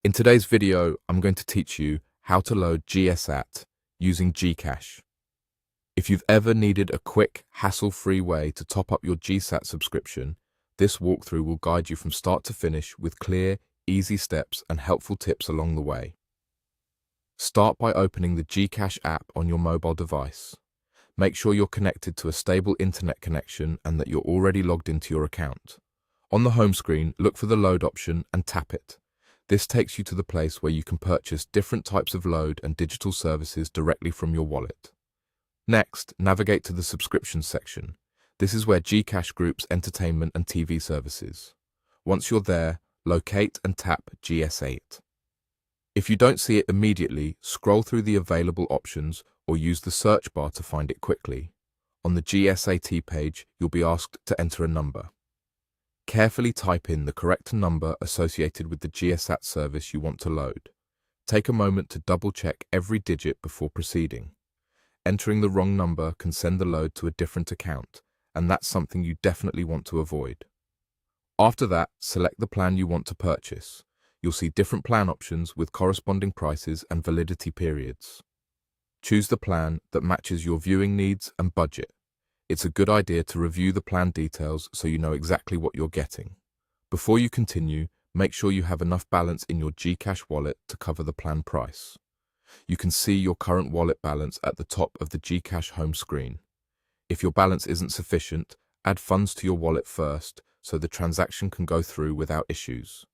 In today's video, I'm going to teach you how to load GSAT using GCash. If you've ever needed a quick, hassle-free way to top up your GSAT subscription, this walkthrough will guide you from start to finish with clear, easy steps and helpful tips along the way. Start by opening the GCash app on your mobile device. Make sure you're connected to a stable internet connection and that you're already logged into your account. On the home screen, look for the load option and tap it. This takes you to the place where you can purchase different types of load and digital services directly from your wallet. Next, navigate to the subscriptions section. This is where GCash groups entertainment and TV services. Once you're there, locate and tap GS8. If you don't see it immediately, scroll through the available options or use the search bar to find it quickly. On the GSAT page, you'll be asked to enter a number. Carefully type in the correct number associated with the GSAT service you want to load. Take a moment to double-check every digit before proceeding. Entering the wrong number can send the load to a different account, and that's something you definitely want to avoid. After that, select the plan you want to purchase. You'll see different plan options with corresponding prices and validity periods. Choose the plan that matches your viewing needs and budget. It's a good idea to review the plan details so you know exactly what you're getting. Before you continue, make sure you have enough balance in your GCash wallet to cover the plan price. You can see your current wallet balance at the top of the GCash home screen. If your balance isn't sufficient, add funds to your wallet first so the transaction can go through without issues.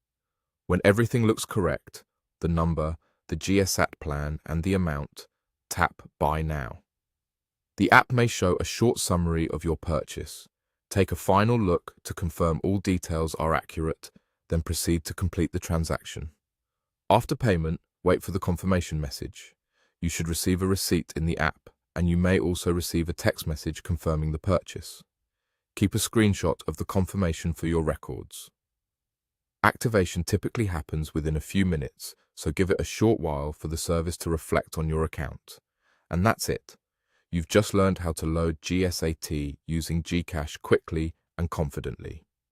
When everything looks correct, the number, the GSAT plan, and the amount, tap Buy Now. The app may show a short summary of your purchase. Take a final look to confirm all details are accurate, then proceed to complete the transaction. After payment, wait for the confirmation message. You should receive a receipt in the app, and you may also receive a text message confirming the purchase. Keep a screenshot of the confirmation for your records. Activation typically happens within a few minutes, so give it a short while for the service to reflect on your account. And that's it. You've just learned how to load GSAT using GCash quickly and confidently.